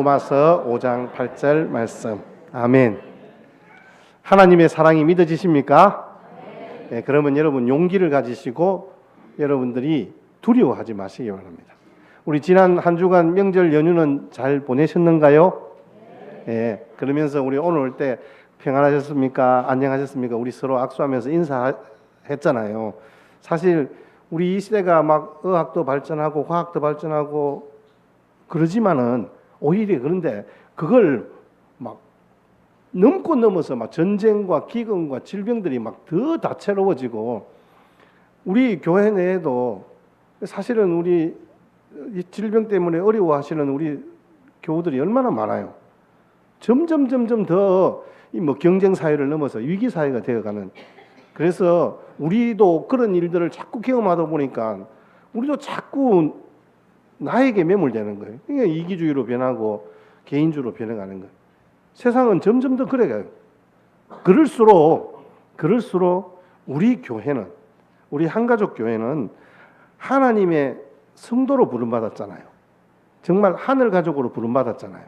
로마서 5장 8절 말씀. 아멘. 하나님의 사랑이 믿어지십니까? 네, 그러면 여러분 용기를 가지시고 여러분들이 두려워하지 마시기 바랍니다. 우리 지난 한 주간 명절 연휴는 잘 보내셨는가요? 네, 그러면서 우리 오늘 올 때 평안하셨습니까? 안녕하셨습니까? 우리 서로 악수하면서 인사했잖아요. 사실 우리 이 시대가 막 의학도 발전하고 과학도 발전하고 그러지만은 오히려 그런데 그걸 막 넘고 넘어서 막 전쟁과 기근과 질병들이 막 더 다채로워지고 우리 교회 내에도 사실은 우리 이 질병 때문에 어려워하시는 우리 교우들이 얼마나 많아요. 점점 더 이 뭐 경쟁 사회를 넘어서 위기 사회가 되어가는. 그래서 우리도 그런 일들을 자꾸 경험하다 보니까 우리도 자꾸 나에게 매몰되는 거예요. 그러니까 이기주의로 변하고 개인주의로 변해가는 거예요. 세상은 점점 더 그래가요. 그럴수록 우리 교회는, 우리 한가족 교회는 하나님의 성도로 부름받았잖아요. 정말 하늘 가족으로 부름받았잖아요.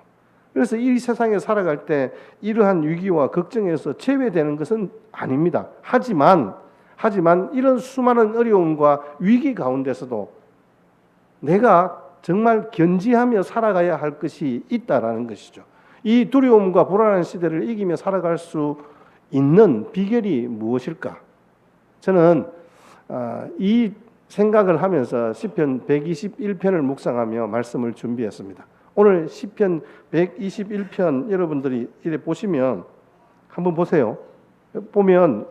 그래서 이 세상에 살아갈 때 이러한 위기와 걱정에서 제외되는 것은 아닙니다. 하지만 이런 수많은 어려움과 위기 가운데서도 내가 정말 견지하며 살아가야 할 것이 있다라는 것이죠. 이 두려움과 불안한 시대를 이기며 살아갈 수 있는 비결이 무엇일까? 저는 이 생각을 하면서 시편 121편을 묵상하며 말씀을 준비했습니다. 오늘 시편 121편 여러분들이 이래 보시면 한번 보세요. 보면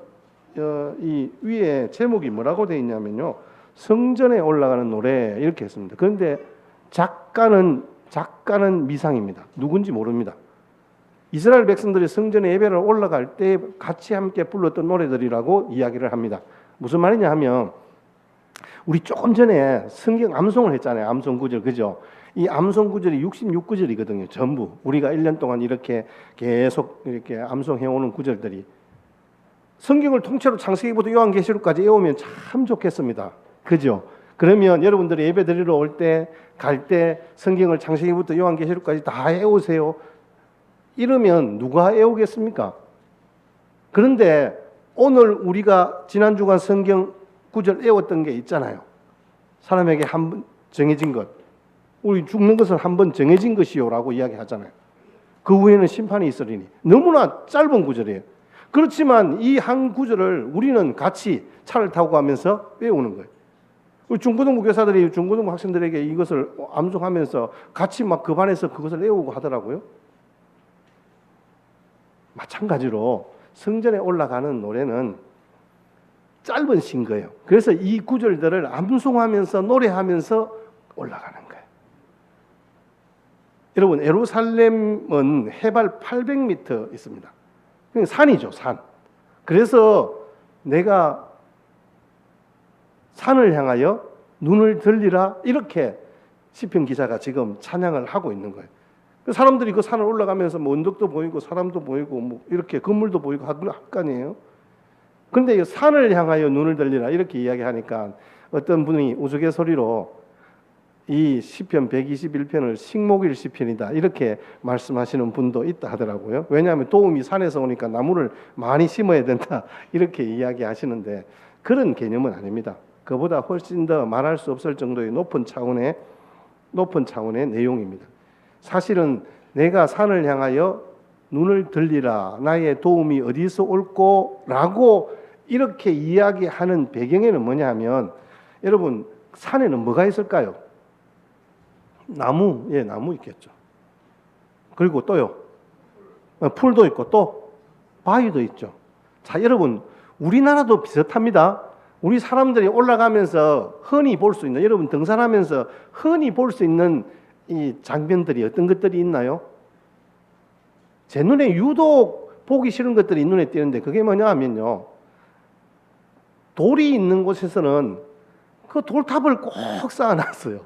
이 위에 제목이 뭐라고 되어 있냐면요, 성전에 올라가는 노래 이렇게 했습니다. 그런데 작가는 미상입니다. 누군지 모릅니다. 이스라엘 백성들이 성전에 예배를 올라갈 때 같이 함께 불렀던 노래들이라고 이야기를 합니다. 무슨 말이냐 하면 우리 조금 전에 성경 암송을 했잖아요. 암송 구절, 그죠? 이 암송 구절이 66구절이거든요. 전부 우리가 1년 동안 이렇게 계속 이렇게 암송해오는 구절들이 성경을 통째로 창세기부터 요한계시록까지 외우면 참 좋겠습니다. 그죠? 그러면 여러분들이 예배 드리러 올 때, 갈 때 성경을 창세기부터 요한계시록까지 다 외우세요. 이러면 누가 외우겠습니까? 그런데 오늘 우리가 지난 주간 성경 구절 외웠던 게 있잖아요. 사람에게 한 번 정해진 것, 우리 죽는 것은 한 번 정해진 것이요라고 이야기하잖아요. 그 후에는 심판이 있으리니. 너무나 짧은 구절이에요. 그렇지만 이 한 구절을 우리는 같이 차를 타고 가면서 외우는 거예요. 우리 중고등부 교사들이 중고등부 학생들에게 이것을 암송하면서 같이 막 그 반에서 그것을 외우고 하더라고요. 마찬가지로 성전에 올라가는 노래는 짧은 시인 거예요. 그래서 이 구절들을 암송하면서 노래하면서 올라가는 거예요. 여러분, 예루살렘은 해발 800m 있습니다. 산이죠, 산. 그래서 내가 산을 향하여 눈을 들리라, 이렇게 시편 기자가 지금 찬양을 하고 있는 거예요. 사람들이 그 산을 올라가면서 뭐 언덕도 보이고 사람도 보이고 뭐 이렇게 건물도 보이고 할 거 아니에요. 그런데 산을 향하여 눈을 들리라 이렇게 이야기하니까 어떤 분이 우스갯소리로 이 시편 121편을 식목일 시편이다 이렇게 말씀하시는 분도 있다 하더라고요. 왜냐하면 도움이 산에서 오니까 나무를 많이 심어야 된다 이렇게 이야기하시는데 그런 개념은 아닙니다. 그보다 훨씬 더 말할 수 없을 정도의 높은 차원의 내용입니다. 사실은 내가 산을 향하여 눈을 들리라, 나의 도움이 어디서 올꼬 라고 이렇게 이야기하는 배경에는 뭐냐 하면, 여러분, 산에는 뭐가 있을까요? 나무 있겠죠. 그리고 또요, 풀도 있고 또 바위도 있죠. 자, 여러분, 우리나라도 비슷합니다. 우리 사람들이 올라가면서 흔히 볼 수 있는, 여러분 등산하면서 흔히 볼 수 있는 이 장면들이 어떤 것들이 있나요? 제 눈에 유독 보기 싫은 것들이 눈에 띄는데 그게 뭐냐 하면요, 돌이 있는 곳에서는 그 돌탑을 꼭 쌓아놨어요.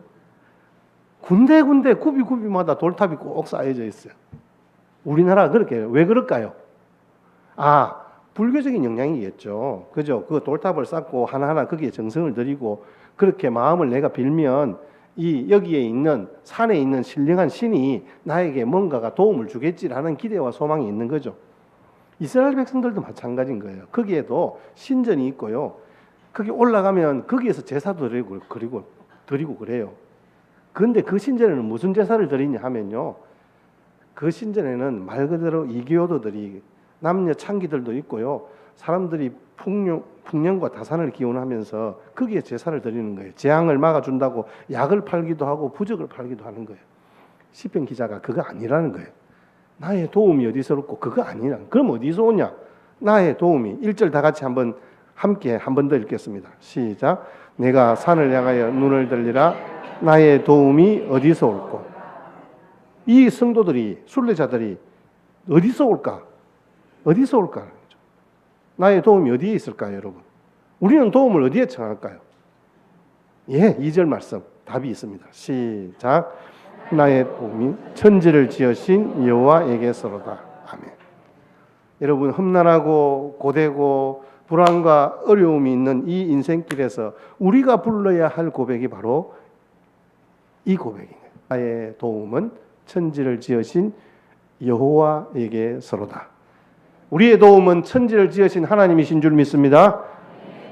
군데군데 구비마다 돌탑이 꼭 쌓여져 있어요. 우리나라가 그렇게 해요. 왜 그럴까요? 불교적인 영향이겠죠. 그죠? 그 돌탑을 쌓고 하나하나 거기에 정성을 들이고 그렇게 마음을 내가 빌면 이 여기에 있는 산에 있는 신령한 신이 나에게 뭔가가 도움을 주겠지라는 기대와 소망이 있는 거죠. 이스라엘 백성들도 마찬가지인 거예요. 거기에도 신전이 있고요. 거기 올라가면 거기에서 제사도 드리고 그래요. 그런데 그 신전에는 무슨 제사를 드리냐 하면요. 그 신전에는 말 그대로 이교도들이 남녀 창기들도 있고요. 사람들이 풍년과 다산을 기원하면서 거기에 제사를 드리는 거예요. 재앙을 막아준다고 약을 팔기도 하고 부적을 팔기도 하는 거예요. 시편 기자가 그거 아니라는 거예요. 나의 도움이 어디서 올고 그거 아니라. 그럼 어디서 오냐? 나의 도움이 1절 다 같이 함께 한 번 더 읽겠습니다. 시작. 내가 산을 향하여 눈을 들리라. 나의 도움이 어디서 올고. 이 성도들이 순례자들이 어디서 올까? 어디서 올까? 나의 도움이 어디에 있을까요, 여러분? 우리는 도움을 어디에 청할까요? 예, 2절 말씀 답이 있습니다. 시작. 나의 도움이 천지를 지으신 여호와에게서로다. 아멘. 여러분, 험난하고 고되고 불안과 어려움이 있는 이 인생길에서 우리가 불러야 할 고백이 바로 이 고백이에요. 나의 도움은 천지를 지으신 여호와에게서로다. 우리의 도움은 천지를 지으신 하나님이신 줄 믿습니다.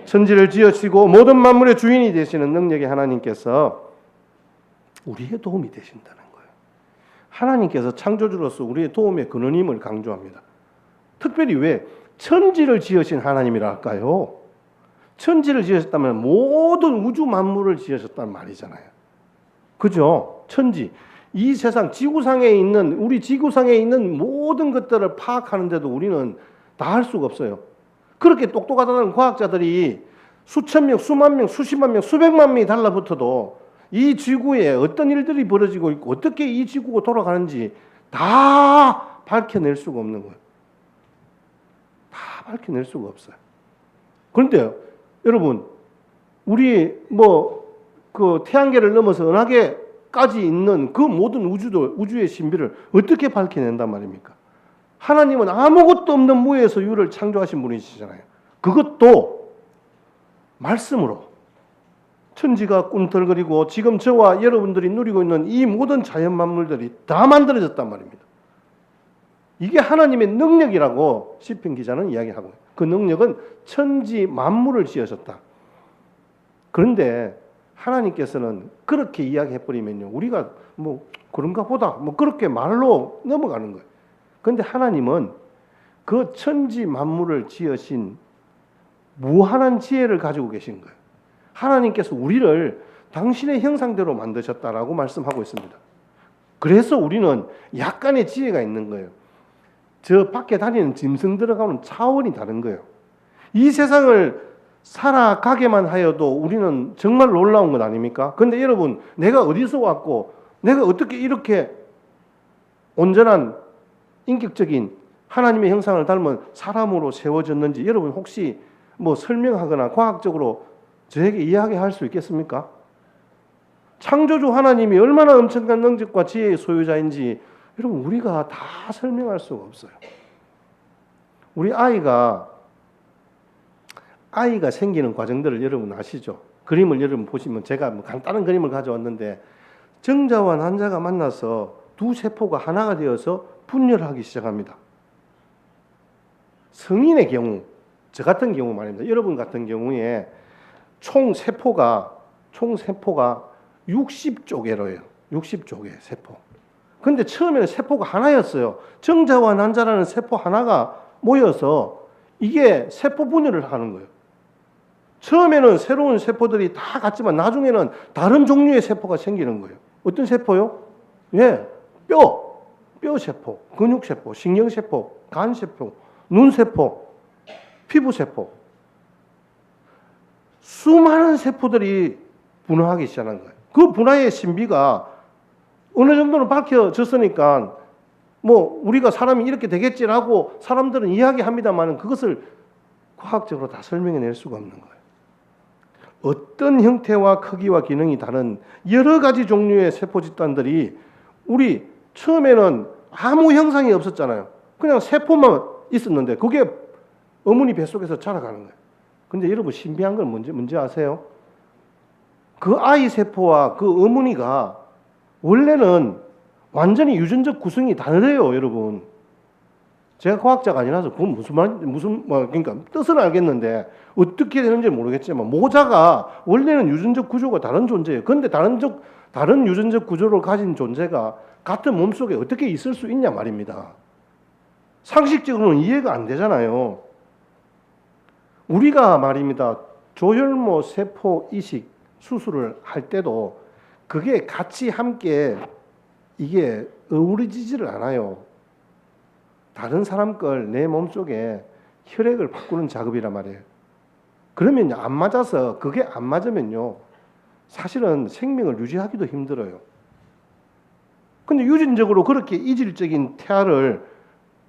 천지를 지으시고 모든 만물의 주인이 되시는 능력의 하나님께서 우리의 도움이 되신다는 거예요. 하나님께서 창조주로서 우리의 도움의 근원임을 강조합니다. 특별히 왜 천지를 지으신 하나님이라 할까요? 천지를 지으셨다면 모든 우주 만물을 지으셨단 말이잖아요. 그죠? 천지. 이 세상 지구상에 있는 우리 지구상에 있는 모든 것들을 파악하는데도 우리는 다 할 수가 없어요. 그렇게 똑똑하다는 과학자들이 수천 명, 수만 명, 수십만 명, 수백만 명이 달라붙어도 이 지구에 어떤 일들이 벌어지고 있고 어떻게 이 지구가 돌아가는지 다 밝혀낼 수가 없는 거예요. 다 밝혀낼 수가 없어요. 그런데 여러분, 우리 그 태양계를 넘어서 은하계까지 있는 그 모든 우주의 신비를 어떻게 밝혀낸단 말입니까? 하나님은 아무것도 없는 무에서 유를 창조하신 분이시잖아요. 그것도 말씀으로 천지가 꿈틀거리고 지금 저와 여러분들이 누리고 있는 이 모든 자연 만물들이 다 만들어졌단 말입니다. 이게 하나님의 능력이라고 시편 기자는 이야기하고 그 능력은 천지 만물을 지으셨다. 그런데 하나님께서는 그렇게 이야기해버리면요, 우리가 그런가 보다 그렇게 말로 넘어가는 거예요. 그런데 하나님은 그 천지 만물을 지으신 무한한 지혜를 가지고 계신 거예요. 하나님께서 우리를 당신의 형상대로 만드셨다라고 말씀하고 있습니다. 그래서 우리는 약간의 지혜가 있는 거예요. 저 밖에 다니는 짐승 들어가는 차원이 다른 거예요. 이 세상을 살아가게만 하여도 우리는 정말 놀라운 것 아닙니까? 그런데 여러분, 내가 어디서 왔고 내가 어떻게 이렇게 온전한 인격적인 하나님의 형상을 닮은 사람으로 세워졌는지 여러분 혹시 설명하거나 과학적으로 저에게 이야기할 수 있겠습니까? 창조주 하나님이 얼마나 엄청난 능력과 지혜의 소유자인지 여러분 우리가 다 설명할 수가 없어요. 우리 아이가 생기는 과정들을 여러분 아시죠? 그림을 여러분 보시면 제가 간단한 그림을 가져왔는데 정자와 난자가 만나서 두 세포가 하나가 되어서 분열하기 시작합니다. 성인의 경우, 저 같은 경우 말입니다. 여러분 같은 경우에 총 세포가 60조개로예요. 60조개 세포. 근데 처음에는 세포가 하나였어요. 정자와 난자라는 세포 하나가 모여서 이게 세포 분열을 하는 거예요. 처음에는 새로운 세포들이 다 같지만 나중에는 다른 종류의 세포가 생기는 거예요. 어떤 세포요? 예, 뼈 세포, 근육 세포, 신경 세포, 간 세포, 눈 세포, 피부 세포. 수많은 세포들이 분화하기 시작한 거예요. 그 분화의 신비가 어느 정도는 밝혀졌으니까 우리가 사람이 이렇게 되겠지라고 사람들은 이야기합니다만 그것을 과학적으로 다 설명해낼 수가 없는 거예요. 어떤 형태와 크기와 기능이 다른 여러 가지 종류의 세포 집단들이 우리 처음에는 아무 형상이 없었잖아요. 그냥 세포만 있었는데 그게 어머니 뱃속에서 자라가는 거예요. 근데 여러분 신비한 건 뭔지 아세요? 그 아이 세포와 그 어머니가 원래는 완전히 유전적 구성이 다르대요, 여러분. 제가 과학자가 아니라서 그건 그러니까 뜻은 알겠는데 어떻게 되는지 모르겠지만 모자가 원래는 유전적 구조가 다른 존재예요. 그런데 다른 유전적 구조를 가진 존재가 같은 몸속에 어떻게 있을 수 있냐 말입니다. 상식적으로는 이해가 안 되잖아요. 우리가 말입니다. 조혈모 세포 이식 수술을 할 때도 그게 같이 함께 이게 어우러지지를 않아요. 다른 사람 걸 내 몸속에 혈액을 바꾸는 작업이란 말이에요. 그러면 안 맞아서 그게 안 맞으면요. 사실은 생명을 유지하기도 힘들어요. 근데 유전적으로 그렇게 이질적인 태아를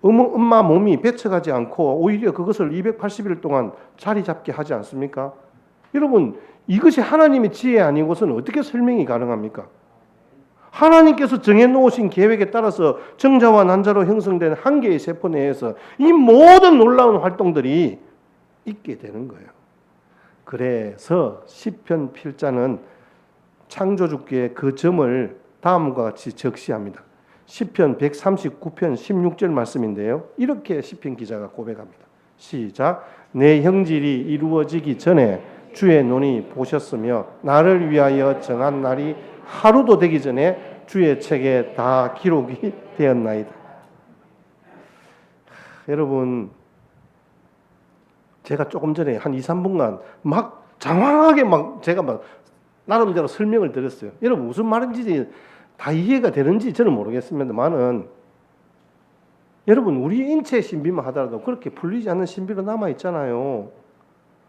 엄마 몸이 뱉어가지 않고 오히려 그것을 280일 동안 자리 잡게 하지 않습니까? 여러분, 이것이 하나님의 지혜 아니고서는 어떻게 설명이 가능합니까? 하나님께서 정해놓으신 계획에 따라서 정자와 난자로 형성된 한 개의 세포 내에서 이 모든 놀라운 활동들이 있게 되는 거예요. 그래서 시편 필자는 창조주께 그 점을 다음과 같이 적시합니다. 시편 139편 16절 말씀인데요. 이렇게 시편 기자가 고백합니다. 시작. 내 형질이 이루어지기 전에 주의 눈이 보셨으며 나를 위하여 정한 날이 하루도 되기 전에 주의 책에 다 기록이 되었나이다. 여러분, 제가 조금 전에 한 2, 3분간 막 장황하게 제가 나름대로 설명을 드렸어요. 여러분 무슨 말인지 다 이해가 되는지 저는 모르겠습니다만은 여러분 우리 인체 신비만 하더라도 그렇게 풀리지 않는 신비로 남아 있잖아요.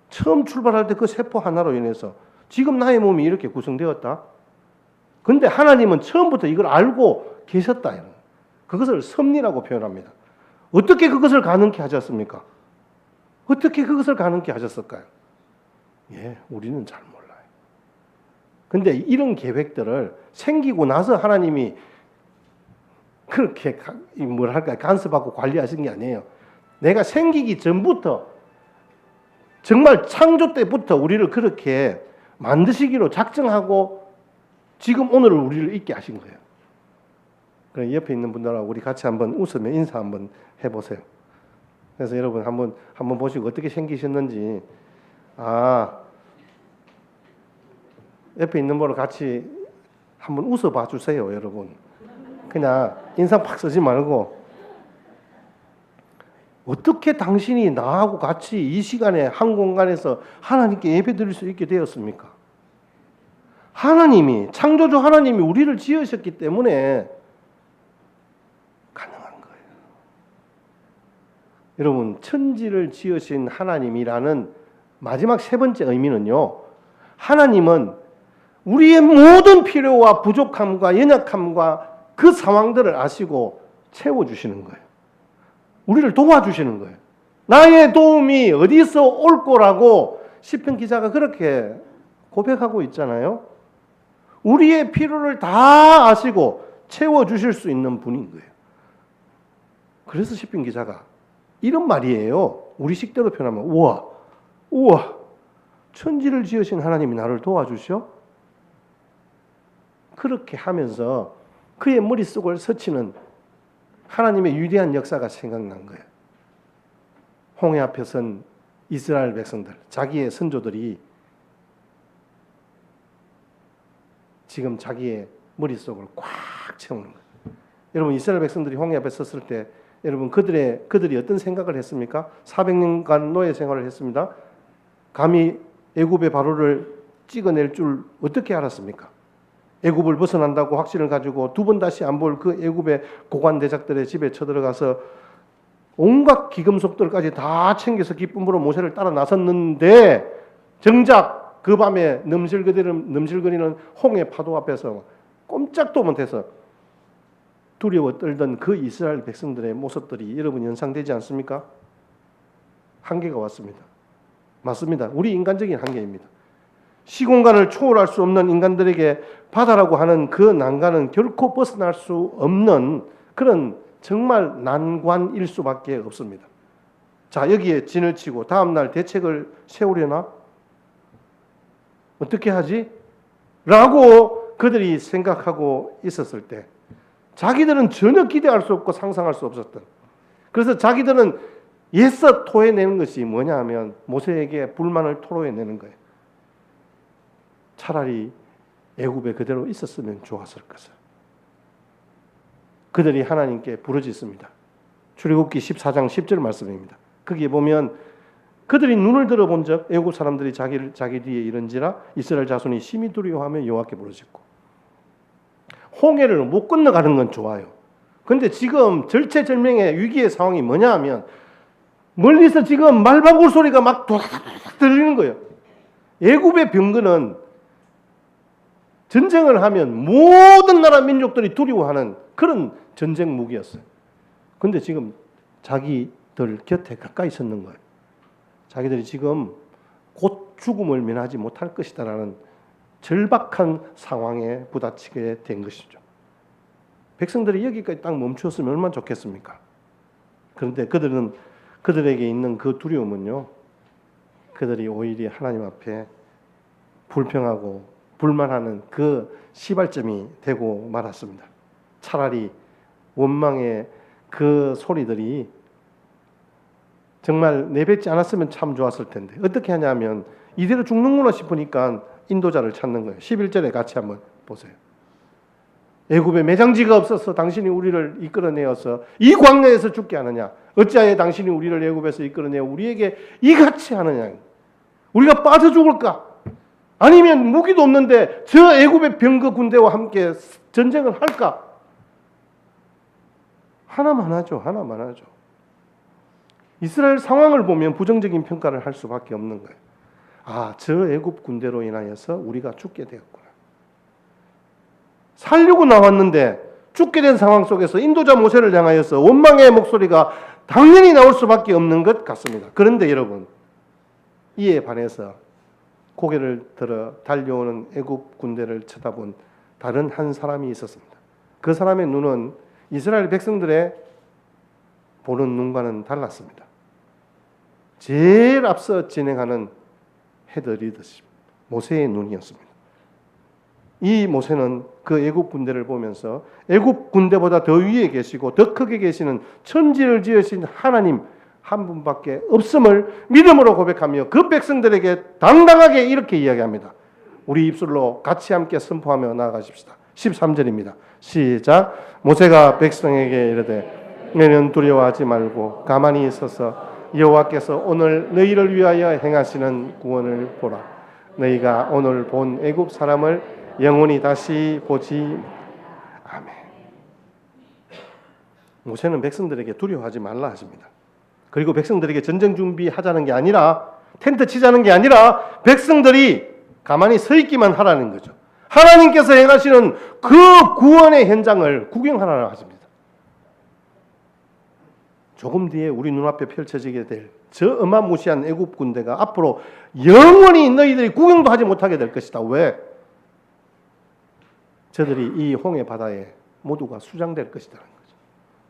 처음 출발할 때 그 세포 하나로 인해서 지금 나의 몸이 이렇게 구성되었다. 근데 하나님은 처음부터 이걸 알고 계셨다. 그것을 섭리라고 표현합니다. 어떻게 그것을 가능케 하셨습니까? 어떻게 그것을 가능케 하셨을까요? 예, 우리는 잘 몰라요. 근데 이런 계획들을 생기고 나서 하나님이 그렇게 간섭하고 관리하신 게 아니에요. 내가 생기기 전부터 정말 창조 때부터 우리를 그렇게 만드시기로 작정하고 지금 오늘 우리를 있게 하신 거예요. 그럼 옆에 있는 분들하고 우리 같이 한번 웃으며 인사 한번 해보세요. 그래서 여러분 한번 보시고 어떻게 생기셨는지 옆에 있는 분을 같이 한번 웃어봐 주세요, 여러분. 그냥 인상 팍 쓰지 말고 어떻게 당신이 나하고 같이 이 시간에 한 공간에서 하나님께 예배드릴 수 있게 되었습니까? 하나님이 창조주 하나님이 우리를 지으셨기 때문에 가능한 거예요. 여러분 천지를 지으신 하나님이라는 마지막 세 번째 의미는요. 하나님은 우리의 모든 필요와 부족함과 연약함과 그 상황들을 아시고 채워주시는 거예요. 우리를 도와주시는 거예요. 나의 도움이 어디서 올 거라고 시편 기자가 그렇게 고백하고 있잖아요. 우리의 필요를 다 아시고 채워주실 수 있는 분인 거예요. 그래서 시편 기자가 이런 말이에요. 우리 식대로 표현하면 우와 천지를 지으신 하나님이 나를 도와주셔? 그렇게 하면서 그의 머릿속을 스치는 하나님의 위대한 역사가 생각난 거예요. 홍해 앞에 선 이스라엘 백성들, 자기의 선조들이 지금 자기의 머릿속을 꽉 채우는 거예요. 여러분 이스라엘 백성들이 홍해 앞에 섰을 때 여러분 그들이 어떤 생각을 했습니까? 400년간 노예 생활을 했습니다. 감히 애굽의 바로를 찍어낼 줄 어떻게 알았습니까? 애굽을 벗어난다고 확신을 가지고 두 번 다시 안 볼 그 애굽의 고관 대작들의 집에 쳐들어가서 온갖 기금속들까지 다 챙겨서 기쁨으로 모세를 따라 나섰는데 정작 그 밤에 넘실거리는 홍해 파도 앞에서 꼼짝도 못해서 두려워 떨던 그 이스라엘 백성들의 모습들이 여러분 연상되지 않습니까? 한계가 왔습니다. 맞습니다. 우리 인간적인 한계입니다. 시공간을 초월할 수 없는 인간들에게 바다라고 하는 그 난간은 결코 벗어날 수 없는 그런 정말 난관일 수밖에 없습니다. 자, 여기에 진을 치고 다음 날 대책을 세우려나? 어떻게 하지? 라고 그들이 생각하고 있었을 때 자기들은 전혀 기대할 수 없고 상상할 수 없었던, 그래서 자기들은 예서 토해내는 것이 뭐냐 하면 모세에게 불만을 토로해내는 거예요. 차라리 애굽에 그대로 있었으면 좋았을 것을. 그들이 하나님께 부르짖습니다. 출애굽기 14장 10절 말씀입니다. 거기에 보면 그들이 눈을 들어본 적 애굽 사람들이 자기 뒤에 이른지라 이스라엘 자손이 심히 두려워하며 여호와께 부르짖고. 홍해를 못 건너가는 건 좋아요. 그런데 지금 절체절명의 위기의 상황이 뭐냐 하면 멀리서 지금 말바굴 소리가 막 도닥도닥 들리는 거예요. 애굽의 병거는 전쟁을 하면 모든 나라 민족들이 두려워하는 그런 전쟁 무기였어요. 그런데 지금 자기들 곁에 가까이 섰는 거예요. 자기들이 지금 곧 죽음을 면하지 못할 것이다라는 절박한 상황에 부딪히게 된 것이죠. 백성들이 여기까지 딱 멈추었으면 얼마나 좋겠습니까? 그런데 그들에게 있는 그 두려움은요, 그들이 오히려 하나님 앞에 불평하고 불만하는 그 시발점이 되고 말았습니다. 차라리 원망의 그 소리들이 정말 내뱉지 않았으면 참 좋았을 텐데 어떻게 하냐면 이대로 죽는구나 싶으니까 인도자를 찾는 거예요. 11절에 같이 한번 보세요. 애굽에 매장지가 없어서 당신이 우리를 이끌어내어서 이 광야에서 죽게 하느냐? 어찌하여 당신이 우리를 애굽에서 이끌어내어 우리에게 이같이 하느냐? 우리가 빠져 죽을까? 아니면 무기도 없는데 저 애굽의 병거 군대와 함께 전쟁을 할까? 하나만 하죠. 하나만 하죠. 이스라엘 상황을 보면 부정적인 평가를 할 수밖에 없는 거예요. 아, 저 애굽 군대로 인하여서 우리가 죽게 되었구나. 살려고 나왔는데 죽게 된 상황 속에서 인도자 모세를 향하여서 원망의 목소리가 당연히 나올 수밖에 없는 것 같습니다. 그런데 여러분, 이에 반해서 고개를 들어 달려오는 애굽 군대를 쳐다본 다른 한 사람이 있었습니다. 그 사람의 눈은 이스라엘 백성들의 보는 눈과는 달랐습니다. 제일 앞서 진행하는 헤드리더십 모세의 눈이었습니다. 이 모세는 그 애굽 군대를 보면서 애굽 군대보다 더 위에 계시고 더 크게 계시는 천지를 지으신 하나님 한 분밖에 없음을 믿음으로 고백하며 그 백성들에게 당당하게 이렇게 이야기합니다. 우리 입술로 같이 함께 선포하며 나아가십시다. 13절입니다. 시작. 모세가 백성에게 이르되 너희는 두려워하지 말고 가만히 있어서 여호와께서 오늘 너희를 위하여 행하시는 구원을 보라. 너희가 오늘 본 애굽 사람을 영원히 다시 보지. 아멘. 모세는 백성들에게 두려워하지 말라 하십니다. 그리고 백성들에게 전쟁 준비하자는 게 아니라 텐트 치자는 게 아니라 백성들이 가만히 서 있기만 하라는 거죠. 하나님께서 행하시는 그 구원의 현장을 구경하라고 하십니다. 조금 뒤에 우리 눈앞에 펼쳐지게 될 저 어마무시한 애굽 군대가 앞으로 영원히 너희들이 구경도 하지 못하게 될 것이다. 왜? 저들이 이 홍해 바다에 모두가 수장될 것이라는 거죠.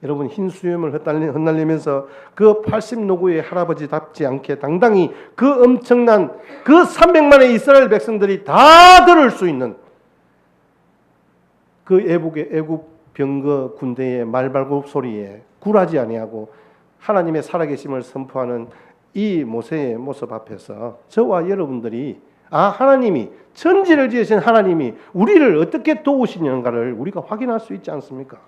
여러분, 흰 수염을 흩날리면서 그 80노구의 할아버지답지 않게 당당히 그 엄청난 그 300만의 이스라엘 백성들이 다 들을 수 있는 그 애굽 병거 군대의 말발굽 소리에 굴하지 아니하고 하나님의 살아계심을 선포하는 이 모세의 모습 앞에서 저와 여러분들이 하나님이 천지를 지으신 하나님이 우리를 어떻게 도우시는가를 우리가 확인할 수 있지 않습니까?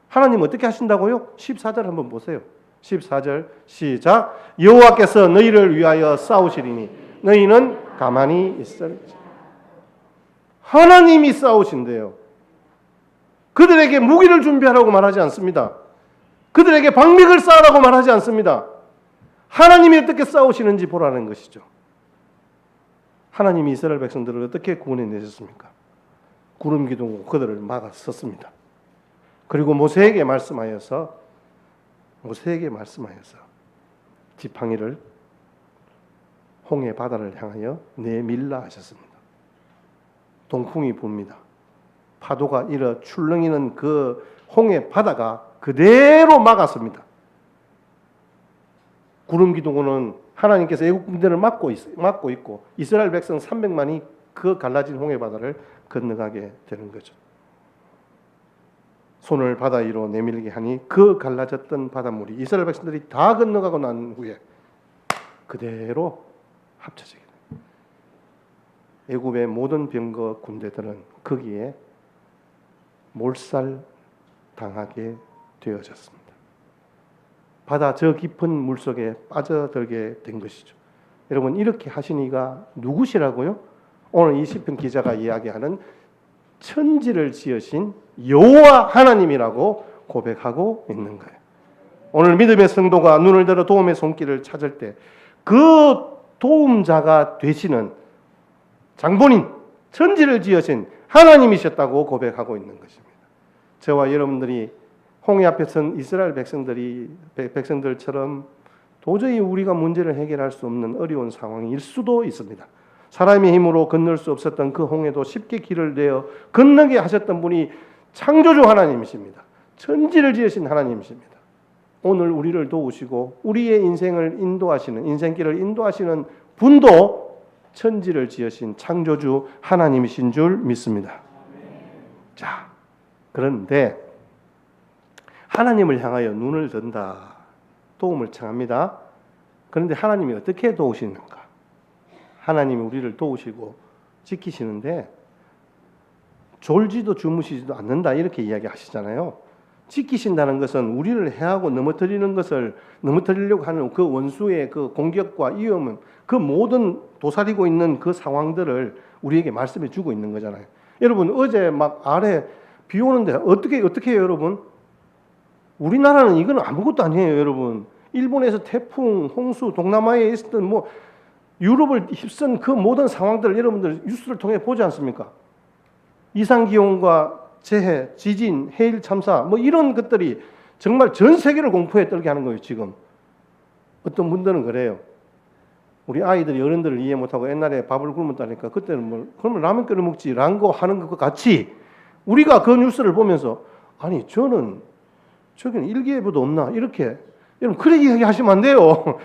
하나님 어떻게 하신다고요? 14절 한번 보세요. 14절 시작. 여호와께서 너희를 위하여 싸우시리니 너희는 가만히 있을지. 하나님이 싸우신대요. 그들에게 무기를 준비하라고 말하지 않습니다. 그들에게 방백을 쌓으라고 말하지 않습니다. 하나님이 어떻게 싸우시는지 보라는 것이죠. 하나님이 이스라엘 백성들을 어떻게 구원해내셨습니까? 구름 기둥으로 그들을 막았었습니다. 그리고 모세에게 말씀하여서 지팡이를 홍해 바다를 향하여 내밀라 하셨습니다. 동풍이 붑니다. 파도가 일어 출렁이는 그 홍해 바다가 그대로 막았습니다. 구름 기둥으로는 하나님께서 애굽 군대를 막고 있고 이스라엘 백성 300만이 그 갈라진 홍해 바다를 건너가게 되는 거죠. 손을 바다 위로 내밀게 하니 그 갈라졌던 바닷물이 이스라엘 백성들이 다 건너가고 난 후에 그대로 합쳐지게 됩니다. 애굽의 모든 병거 군대들은 거기에 몰살 당하게 되어졌습니다. 바다 저 깊은 물속에 빠져들게 된 것이죠. 여러분, 이렇게 하신 이가 누구시라고요? 오늘 이 시편 기자가 이야기하는 천지를 지으신 여호와 하나님이라고 고백하고 있는 거예요. 오늘 믿음의 성도가 눈을 들어 도움의 손길을 찾을 때 그 도움자가 되시는 장본인, 천지를 지으신 하나님이셨다고 고백하고 있는 것입니다. 저와 여러분들이 홍해 앞에 선 이스라엘 백성들처럼 도저히 우리가 문제를 해결할 수 없는 어려운 상황일 수도 있습니다. 사람의 힘으로 건널 수 없었던 그 홍해도 쉽게 길을 내어 건너게 하셨던 분이 창조주 하나님이십니다. 천지를 지으신 하나님이십니다. 오늘 우리를 도우시고 우리의 인생을 인도하시는, 인생길을 인도하시는 분도 천지를 지으신 창조주 하나님이신 줄 믿습니다. 자, 그런데 하나님을 향하여 눈을 든다, 도움을 청합니다. 그런데 하나님이 어떻게 도우시는가? 하나님이 우리를 도우시고 지키시는데 졸지도 주무시지도 않는다, 이렇게 이야기하시잖아요. 지키신다는 것은 우리를 해하고 넘어뜨리려고 하는 그 원수의 그 공격과 위험은 그 모든 도사리고 있는 그 상황들을 우리에게 말씀해 주고 있는 거잖아요. 여러분, 어제 막 아래 비 오는데 어떻게 해요, 여러분? 우리나라는 이건 아무것도 아니에요, 여러분. 일본에서 태풍, 홍수, 동남아에 있었던 뭐 유럽을 휩쓴 그 모든 상황들을 여러분들 뉴스를 통해 보지 않습니까? 이상기온과 재해, 지진, 해일 참사, 뭐 이런 것들이 정말 전 세계를 공포에 떨게 하는 거예요, 지금. 어떤 분들은 그래요. 우리 아이들이 어른들을 이해 못하고 옛날에 밥을 굶었다니까 그때는 뭐 그러면 라면 끓여 먹지라는 거 하는 것과 같이 우리가 그 뉴스를 보면서 아니 저는 저기는 일기예보도 없나 이렇게 여러분 그렇게 이야기하시면 안 돼요.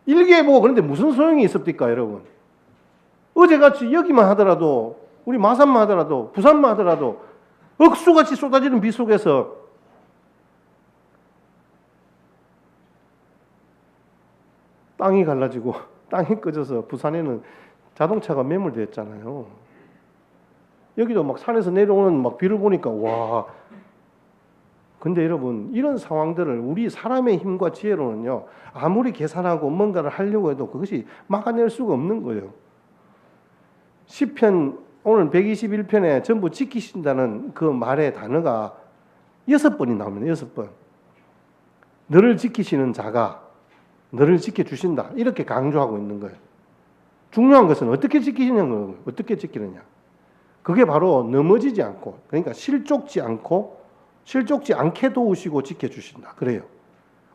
일기예보 그런데 무슨 소용이 있습니까, 여러분? 어제같이 여기만 하더라도 우리 마산만 하더라도 부산만 하더라도 억수같이 쏟아지는 비 속에서 땅이 갈라지고 땅이 꺼져서 부산에는 자동차가 매몰됐잖아요. 여기도 막 산에서 내려오는 막 비를 보니까 와. 근데 여러분, 이런 상황들을 우리 사람의 힘과 지혜로는요, 아무리 계산하고 뭔가를 하려고 해도 그것이 막아낼 수가 없는 거예요. 시편 오늘 121편에 전부 지키신다는 그 말의 단어가 6번이 나옵니다. 6번. 너를 지키시는 자가 너를 지켜주신다, 이렇게 강조하고 있는 거예요. 중요한 것은 어떻게 지키느냐는 거예요. 어떻게 지키느냐. 그게 바로 넘어지지 않고, 그러니까 실족지 않게 도우시고 지켜주신다, 그래요.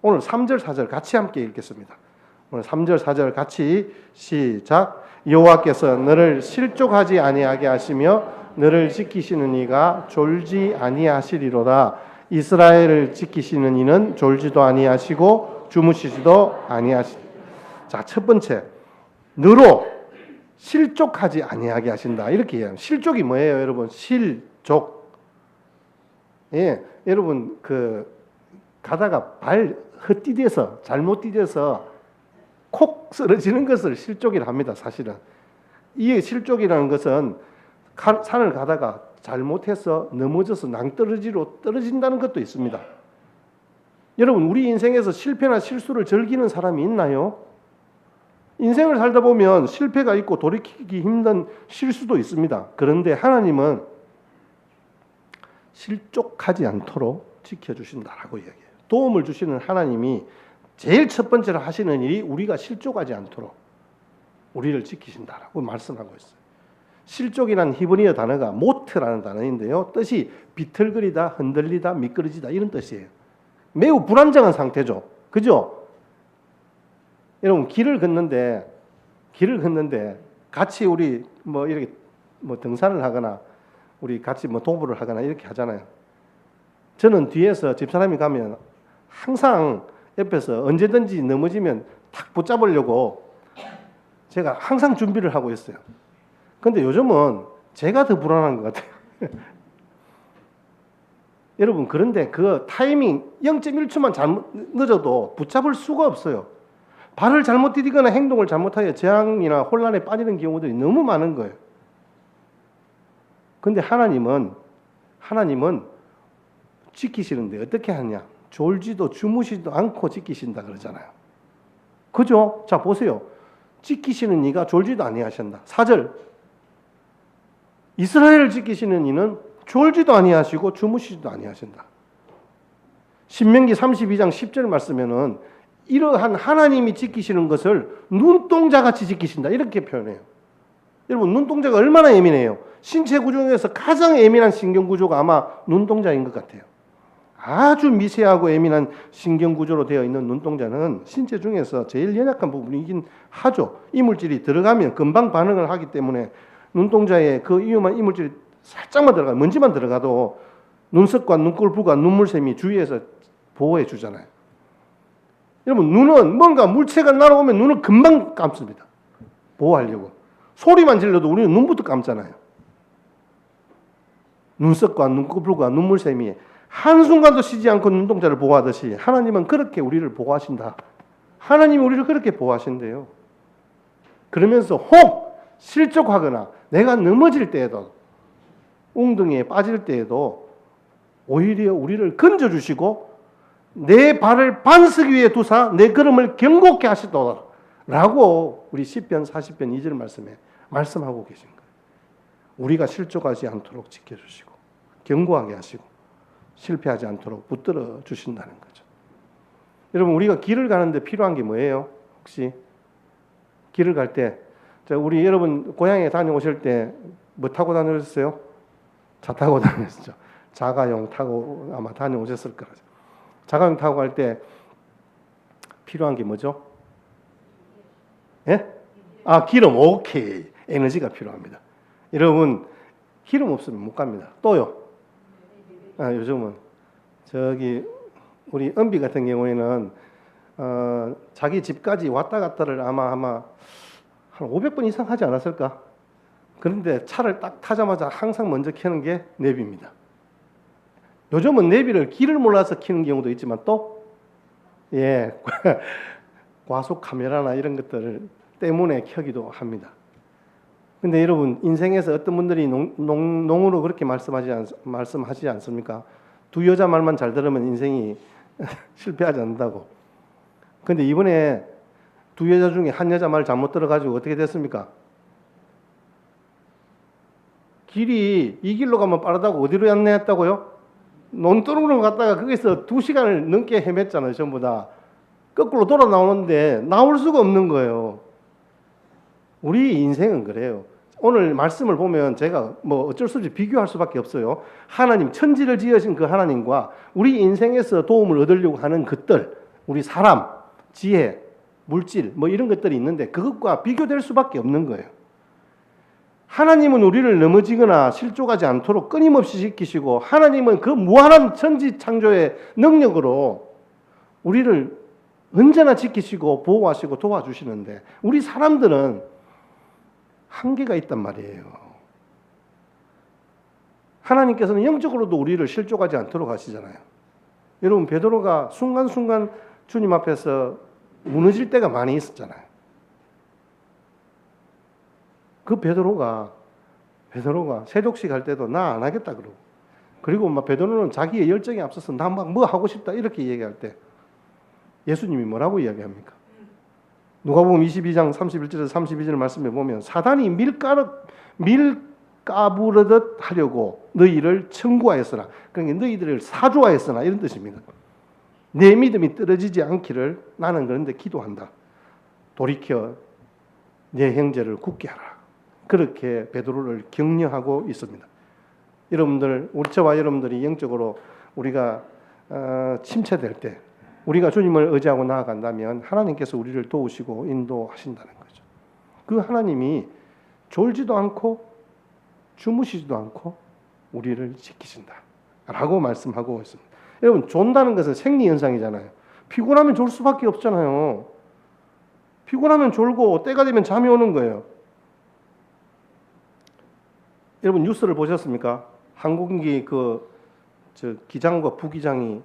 오늘 3절 4절 같이 함께 읽겠습니다. 오늘 3절 4절 같이 시작. 여호와께서 너를 실족하지 아니하게 하시며 너를 지키시는 이가 졸지 아니하시리로다. 이스라엘을 지키시는 이는 졸지도 아니하시고 주무시지도 아니하시. 자, 첫 번째, 너로 실족하지 아니하게 하신다, 이렇게 얘기합니다. 실족이 뭐예요, 여러분? 실족. 예, 여러분 그 가다가 발 헛디뎌서 잘못 디뎌서 콕 쓰러지는 것을 실족이라 합니다. 사실은 이 실족이라는 것은 산을 가다가 잘못해서 넘어져서 낭떠러지로 떨어진다는 것도 있습니다. 여러분, 우리 인생에서 실패나 실수를 즐기는 사람이 있나요? 인생을 살다 보면 실패가 있고 돌이키기 힘든 실수도 있습니다. 그런데 하나님은 실족하지 않도록 지켜주신다라고 이야기해요. 도움을 주시는 하나님이 제일 첫 번째로 하시는 일이 우리가 실족하지 않도록 우리를 지키신다라고 말씀하고 있어요. 실족이라는 히브리어 단어가 모트라는 단어인데요, 뜻이 비틀거리다, 흔들리다, 미끄러지다, 이런 뜻이에요. 매우 불안정한 상태죠, 그죠? 여러분, 길을 걷는데 같이 우리 뭐 이렇게 뭐 등산을 하거나 우리 같이 뭐 도보를 하거나 이렇게 하잖아요. 저는 뒤에서 집사람이 가면 항상 옆에서 언제든지 넘어지면 탁 붙잡으려고 제가 항상 준비를 하고 있어요. 근데 요즘은 제가 더 불안한 것 같아요. 여러분, 그런데 그 타이밍 0.1초만 잘못 늦어도 붙잡을 수가 없어요. 발을 잘못 디디거나 행동을 잘못하여 재앙이나 혼란에 빠지는 경우들이 너무 많은 거예요. 근데 하나님은 지키시는데 어떻게 하냐? 졸지도 주무시지도 않고 지키신다 그러잖아요. 그죠? 자, 보세요. 지키시는 이가 졸지도 아니하신다. 4절. 이스라엘을 지키시는 이는 졸지도 아니하시고 주무시지도 아니하신다. 신명기 32장 10절 말씀에는 이러한 하나님이 지키시는 것을 눈동자같이 지키신다 이렇게 표현해요. 여러분, 눈동자가 얼마나 예민해요? 신체 구조 중에서 가장 예민한 신경 구조가 아마 눈동자인 것 같아요. 아주 미세하고 예민한 신경 구조로 되어 있는 눈동자는 신체 중에서 제일 연약한 부분이긴 하죠. 이물질이 들어가면 금방 반응을 하기 때문에 눈동자에 그 위험한 이물질이 살짝만 들어가요. 먼지만 들어가도 눈썹과 눈꺼풀과 눈물샘이 주위에서 보호해 주잖아요. 여러분, 눈은 뭔가 물체가 날아오면 눈을 금방 감습니다. 보호하려고. 소리만 질러도 우리는 눈부터 감잖아요. 눈썹과 눈꺼풀과 눈물샘이 한순간도 쉬지 않고 눈동자를 보호하듯이 하나님은 그렇게 우리를 보호하신다. 하나님이 우리를 그렇게 보호하신대요. 그러면서 혹 실족하거나 내가 넘어질 때에도 웅덩이에 빠질 때에도 오히려 우리를 건져주시고 내 발을 반석 위에 두사 내 걸음을 견고케 하시도다 라고 우리 시편 40편 2절 말씀에 말씀하고 계신 거예요. 우리가 실족하지 않도록 지켜주시고 견고하게 하시고 실패하지 않도록 붙들어 주신다는 거죠. 여러분, 우리가 길을 가는데 필요한 게 뭐예요? 혹시 길을 갈 때 우리 여러분 고향에 다녀오실 때 뭐 타고 다녀오셨어요? 차 타고 다녔죠. 자가용 타고 아마 다녀오셨을 거라서. 자가용 타고 갈 때 필요한 게 뭐죠? 예? 기름. 오케이. 에너지가 필요합니다. 여러분, 기름 없으면 못 갑니다. 또요. 요즘은 저기 우리 은비 같은 경우에는 자기 집까지 왔다 갔다를 아마 한 500번 이상 하지 않았을까? 그런데 차를 딱 타자마자 항상 먼저 켜는 게 내비입니다. 요즘은 내비를 길을 몰라서 켜는 경우도 있지만 또 과속 카메라나 이런 것들 때문에 켜기도 합니다. 근데 여러분, 인생에서 어떤 분들이 농으로 그렇게 말씀하지 않습니까? 두 여자 말만 잘 들으면 인생이 실패하지 않는다고. 근데 이번에 두 여자 중에 한 여자 말 잘못 들어가지고 어떻게 됐습니까? 길이 이 길로 가면 빠르다고 어디로 안내했다고요? 논두렁으로 갔다가 거기서 2시간을 넘게 헤맸잖아요. 전부 다. 거꾸로 돌아 나오는데 나올 수가 없는 거예요. 우리 인생은 그래요. 오늘 말씀을 보면 제가 뭐 어쩔 수 없이 비교할 수밖에 없어요. 하나님, 천지를 지으신 그 하나님과 우리 인생에서 도움을 얻으려고 하는 것들, 우리 사람, 지혜, 물질 뭐 이런 것들이 있는데 그것과 비교될 수밖에 없는 거예요. 하나님은 우리를 넘어지거나 실족하지 않도록 끊임없이 지키시고 하나님은 그 무한한 천지 창조의 능력으로 우리를 언제나 지키시고 보호하시고 도와주시는데 우리 사람들은 한계가 있단 말이에요. 하나님께서는 영적으로도 우리를 실족하지 않도록 하시잖아요. 여러분, 베드로가 순간순간 주님 앞에서 무너질 때가 많이 있었잖아요. 그 베드로가 세족식 할 때도 나 안 하겠다 그러고, 그리고 막 베드로는 자기의 열정에 앞서서 나 막 뭐 하고 싶다 이렇게 얘기할 때 예수님이 뭐라고 이야기합니까? 누가복음 22장 31절에서 32절 말씀에 보면 사단이 밀가부르듯 하려고 너희를 청구하였으나, 그러니까 너희들을 사주하였으나 이런 뜻입니다. 내 믿음이 떨어지지 않기를 나는 그런데 기도한다. 돌이켜 내 형제를 굳게 하라. 그렇게 베드로를 격려하고 있습니다. 여러분들, 저와 여러분들이 영적으로 우리가 침체될 때 우리가 주님을 의지하고 나아간다면 하나님께서 우리를 도우시고 인도하신다는 거죠. 그 하나님이 졸지도 않고 주무시지도 않고 우리를 지키신다 라고 말씀하고 있습니다. 여러분, 존다는 것은 생리현상이잖아요. 피곤하면 졸 수밖에 없잖아요. 피곤하면 졸고 때가 되면 잠이 오는 거예요. 여러분 뉴스를 보셨습니까? 항공기 기장과 부기장이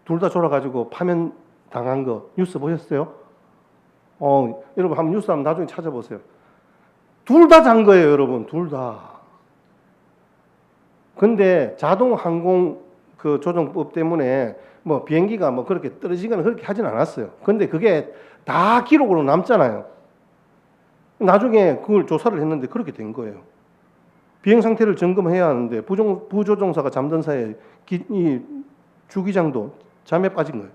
둘 다 졸아가지고 파면 당한 거 뉴스 보셨어요? 여러분 한번 뉴스 한번 나중에 찾아보세요. 둘 다 잔 거예요, 여러분. 둘 다. 근데 자동 항공 조정법 때문에 뭐 비행기가 뭐 그렇게 떨어지거나 그렇게 하진 않았어요. 근데 그게 다 기록으로 남잖아요. 나중에 그걸 조사를 했는데 그렇게 된 거예요. 비행 상태를 점검해야 하는데 부조종사가 잠든 사이에 이 주기장도 잠에 빠진 거예요.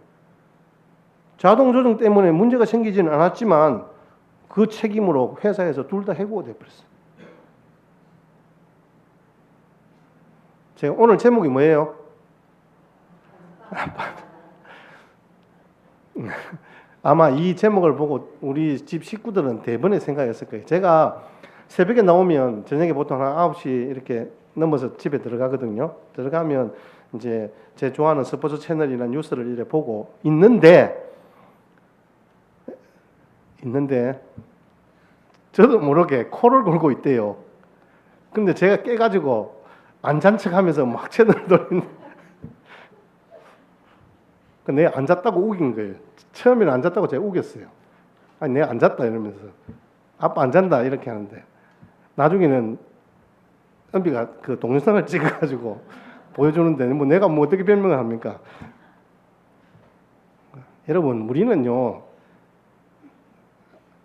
자동 조정 때문에 문제가 생기지는 않았지만 그 책임으로 회사에서 둘 다 해고가 돼버렸어요. 제가 오늘 제목이 뭐예요? 아마 이 제목을 보고 우리 집 식구들은 대번에 생각했을 거예요. 제가 새벽에 나오면 저녁에 보통 한 9시 이렇게 넘어서 집에 들어가거든요. 들어가면 이제 제 좋아하는 스포츠 채널이나 뉴스를 이렇게 보고 있는데 저도 모르게 코를 골고 있대요. 근데 제가 깨가지고 안 잔 척하면서 막 채널을 돌리는데 내가 안 잤다고 우긴 거예요. 처음에는 안 잤다고 제가 우겼어요. 아니 내가 안 잤다 이러면서 아빠 안 잔다 이렇게 하는데 나중에는 은비가 그 동영상을 찍어가지고 보여주는데 뭐 내가 뭐 어떻게 변명을 합니까? 여러분 우리는요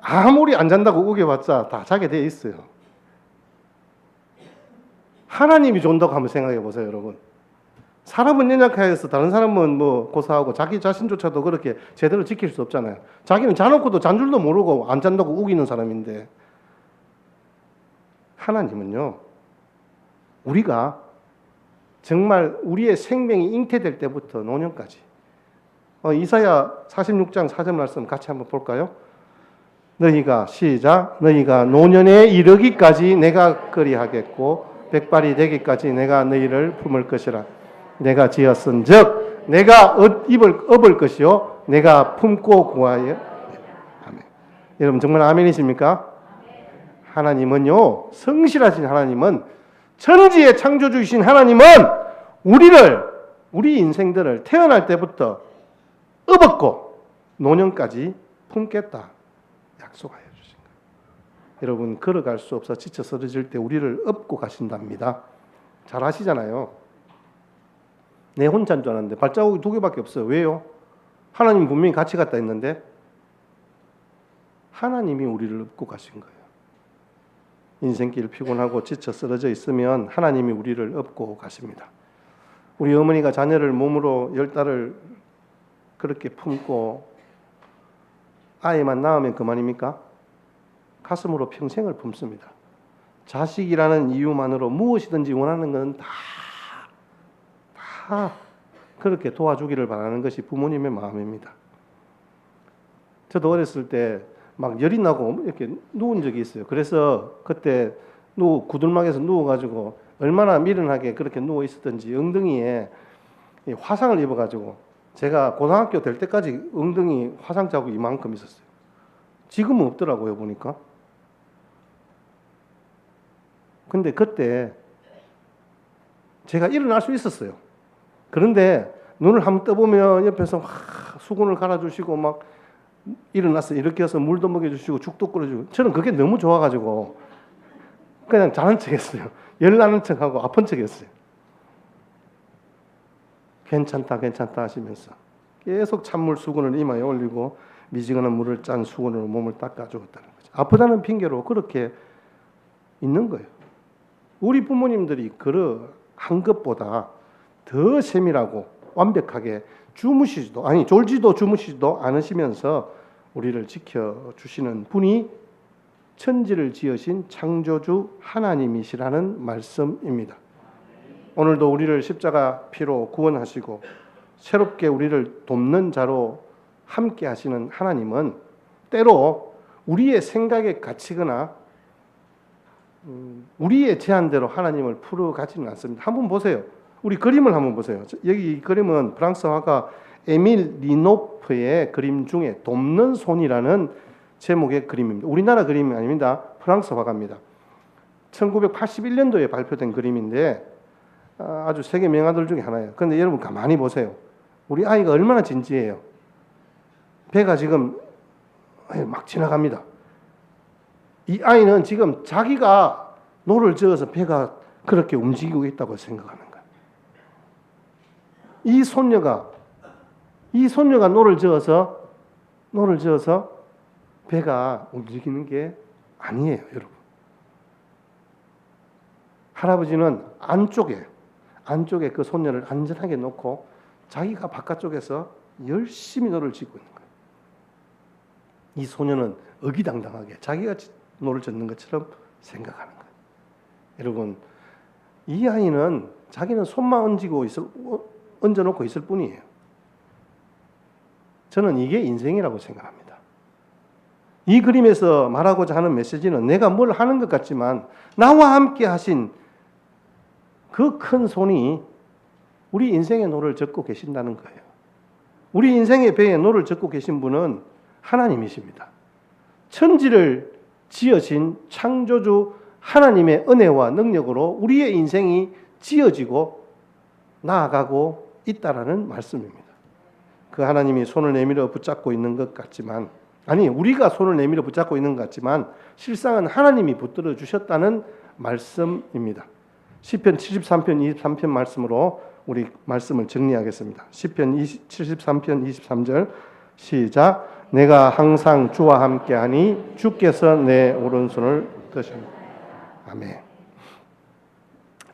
아무리 안 잔다고 우겨봤자 다 자게 돼 있어요. 하나님이 존다고 한번 생각해 보세요, 여러분. 사람은 연약해서 다른 사람은 뭐 고사하고 자기 자신조차도 그렇게 제대로 지킬 수 없잖아요. 자기는 자놓고도 잔 줄도 모르고 안 잔다고 우기는 사람인데 하나님은요 우리가 정말 우리의 생명이 잉태될 때부터 노년까지 이사야 46장 4절 말씀 같이 한번 볼까요? 너희가 시작 너희가 노년에 이르기까지 내가 그리하겠고 백발이 되기까지 내가 너희를 품을 것이라 내가 지었은즉 내가 업을 것이요 내가 품고 구하여 아멘. 여러분 정말 아멘이십니까? 하나님은요 성실하신 하나님은 천지의 창조주이신 하나님은 우리 인생들을 태어날 때부터 업었고 노년까지 품겠다 약속하여 주신 거예요. 여러분 걸어갈 수 없어 지쳐 쓰러질 때 우리를 업고 가신답니다. 잘 아시잖아요. 내 혼자인 줄 알았는데 발자국이 2개밖에 없어요. 왜요? 하나님 분명히 같이 갔다 했는데 하나님이 우리를 업고 가신 거예요. 인생길 피곤하고 지쳐 쓰러져 있으면 하나님이 우리를 업고 가십니다. 우리 어머니가 자녀를 몸으로 10달을 그렇게 품고 아이만 낳으면 그만입니까? 가슴으로 평생을 품습니다. 자식이라는 이유만으로 무엇이든지 원하는 것은 다 그렇게 도와주기를 바라는 것이 부모님의 마음입니다. 저도 어렸을 때 막 열이 나고 이렇게 누운 적이 있어요. 그래서 그때 구들막에서 누워가지고 얼마나 미련하게 그렇게 누워 있었던지 엉덩이에 화상을 입어가지고 제가 고등학교 될 때까지 엉덩이 화상 자국이 이만큼 있었어요. 지금은 없더라고요 보니까. 근데 그때 제가 일어날 수 있었어요. 그런데 눈을 한번 떠보면 옆에서 수건을 갈아주시고 막 일어나서 이렇게 해서 물도 먹여주시고 죽도 끓여주고 저는 그게 너무 좋아가지고 그냥 자는 척했어요. 열 나는 척하고 아픈 척했어요. 괜찮다 하시면서 계속 찬물 수건을 이마에 올리고 미지근한 물을 짠 수건으로 몸을 닦아주었다는 거죠. 아프다는 핑계로 그렇게 있는 거예요. 우리 부모님들이 그러한 것보다 더 세밀하고 완벽하게 졸지도 주무시지도 않으시면서 우리를 지켜주시는 분이 천지를 지으신 창조주 하나님이시라는 말씀입니다. 오늘도 우리를 십자가 피로 구원하시고 새롭게 우리를 돕는 자로 함께 하시는 하나님은 때로 우리의 생각에 갇히거나 우리의 제한대로 하나님을 풀어가지는 않습니다. 한번 보세요. 우리 그림을 한번 보세요. 여기 이 그림은 프랑스 화가 에밀 리노프의 그림 중에 돕는 손이라는 제목의 그림입니다. 우리나라 그림이 아닙니다. 프랑스 화가입니다. 1981년도에 발표된 그림인데 아주 세계 명화들 중에 하나예요. 그런데 여러분 가만히 보세요. 우리 아이가 얼마나 진지해요. 배가 지금 막 지나갑니다. 이 아이는 지금 자기가 노를 저어서 배가 그렇게 움직이고 있다고 생각하는 거예요. 이 손녀가 노를 저어서 배가 움직이는 게 아니에요, 여러분. 할아버지는 안쪽에 그 손녀를 안전하게 놓고 자기가 바깥쪽에서 열심히 노를 짓고 있는 거예요. 이 소녀는 의기당당하게 자기가 노를 젓는 것처럼 생각하는 거예요. 여러분, 이 아이는 자기는 손만 얹어놓고 있을 뿐이에요. 저는 이게 인생이라고 생각합니다. 이 그림에서 말하고자 하는 메시지는 내가 뭘 하는 것 같지만 나와 함께 하신 그 큰 손이 우리 인생의 노를 젓고 계신다는 거예요. 우리 인생의 배에 노를 젓고 계신 분은 하나님이십니다. 천지를 지으신 창조주 하나님의 은혜와 능력으로 우리의 인생이 지어지고 나아가고 있다라는 말씀입니다. 그 하나님이 손을 내밀어 붙잡고 있는 것 같지만, 우리가 손을 내밀어 붙잡고 있는 것 같지만 실상은 하나님이 붙들어 주셨다는 말씀입니다. 시편 73편 23편 말씀으로 우리 말씀을 정리하겠습니다. 시편 73편 23절 시작. 내가 항상 주와 함께하니 주께서 내 오른손을 드십니다. 아멘.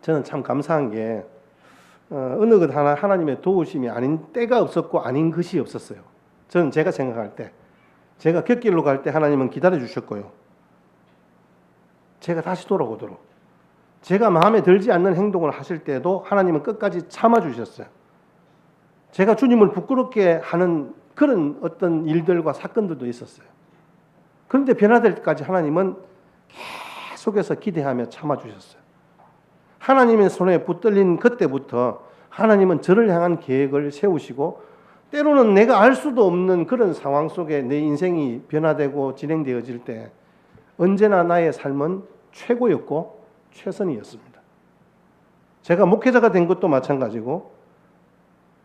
저는 참 감사한 게 어느 것 하나 하나님의 도우심이 아닌 때가 없었고 아닌 것이 없었어요. 저는 제가 생각할 때, 제가 곁길로 갈 때 하나님은 기다려 주셨고요. 제가 다시 돌아오도록, 제가 마음에 들지 않는 행동을 하실 때도 하나님은 끝까지 참아 주셨어요. 제가 주님을 부끄럽게 하는 그런 어떤 일들과 사건들도 있었어요. 그런데 변화될 때까지 하나님은 계속해서 기대하며 참아 주셨어요. 하나님의 손에 붙들린 그때부터 하나님은 저를 향한 계획을 세우시고, 때로는 내가 알 수도 없는 그런 상황 속에 내 인생이 변화되고 진행되어질 때 언제나 나의 삶은 최고였고 최선이었습니다. 제가 목회자가 된 것도 마찬가지고,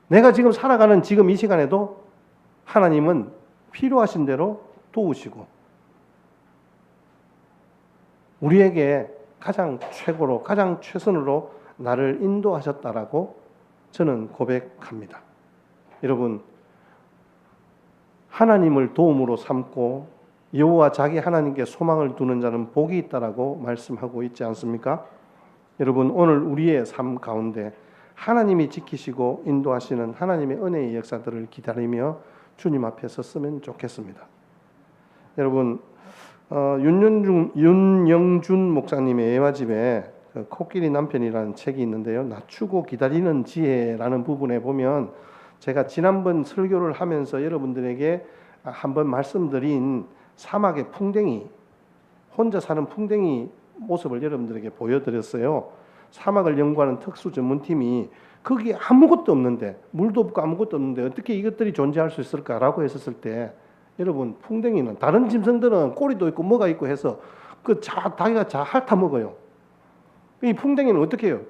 내가 지금 살아가는 지금 이 시간에도 하나님은 필요하신 대로 도우시고 우리에게 가장 최고로, 가장 최선으로 나를 인도하셨다라고 저는 고백합니다. 여러분, 하나님을 도움으로 삼고 여호와 자기 하나님께 소망을 두는 자는 복이 있다라고 말씀하고 있지 않습니까? 여러분, 오늘 우리의 삶 가운데 하나님이 지키시고 인도하시는 하나님의 은혜의 역사들을 기다리며 주님 앞에 섰으면 좋겠습니다. 여러분, 윤영준 목사님의 예화집에 코끼리 남편이라는 책이 있는데요. 낮추고 기다리는 지혜라는 부분에 보면, 제가 지난번 설교를 하면서 여러분들에게 한번 말씀드린 사막의 풍뎅이, 혼자 사는 풍뎅이 모습을 여러분들에게 보여드렸어요. 사막을 연구하는 특수 전문팀이 거기에 아무것도 없는데, 물도 없고 아무것도 없는데 어떻게 이것들이 존재할 수 있을까라고 했었을 때, 여러분, 풍뎅이는, 다른 짐승들은 꼬리도 있고 뭐가 있고 해서 자기가 핥아 먹어요. 이 풍뎅이는 어떻게 해요?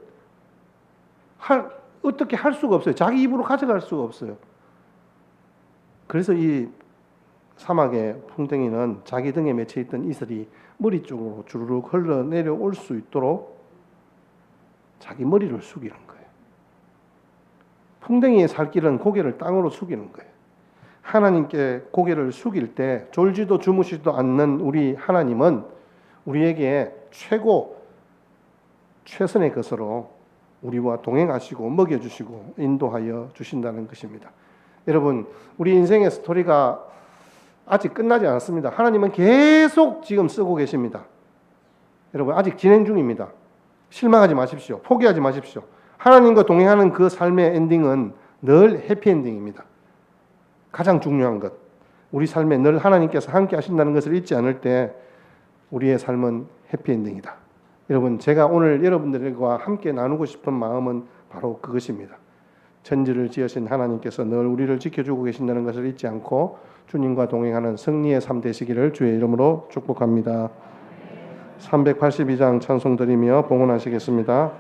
어떻게 할 수가 없어요. 자기 입으로 가져갈 수가 없어요. 그래서 이 사막의 풍뎅이는 자기 등에 맺혀 있던 이슬이 머리 쪽으로 주르륵 흘러 내려올 수 있도록 자기 머리를 숙이는 거예요. 풍뎅이의 살 길은 고개를 땅으로 숙이는 거예요. 하나님께 고개를 숙일 때 졸지도 주무시지도 않는 우리 하나님은 우리에게 최선의 것으로 우리와 동행하시고 먹여주시고 인도하여 주신다는 것입니다. 여러분, 우리 인생의 스토리가 아직 끝나지 않았습니다. 하나님은 계속 지금 쓰고 계십니다. 여러분, 아직 진행 중입니다. 실망하지 마십시오. 포기하지 마십시오. 하나님과 동행하는 그 삶의 엔딩은 늘 해피엔딩입니다. 가장 중요한 것, 우리 삶에 늘 하나님께서 함께 하신다는 것을 잊지 않을 때 우리의 삶은 해피엔딩이다. 여러분, 제가 오늘 여러분들과 함께 나누고 싶은 마음은 바로 그것입니다. 천지를 지으신 하나님께서 늘 우리를 지켜주고 계신다는 것을 잊지 않고 주님과 동행하는 승리의 삶 되시기를 주의 이름으로 축복합니다. 382장 찬송 드리며 봉헌하시겠습니다.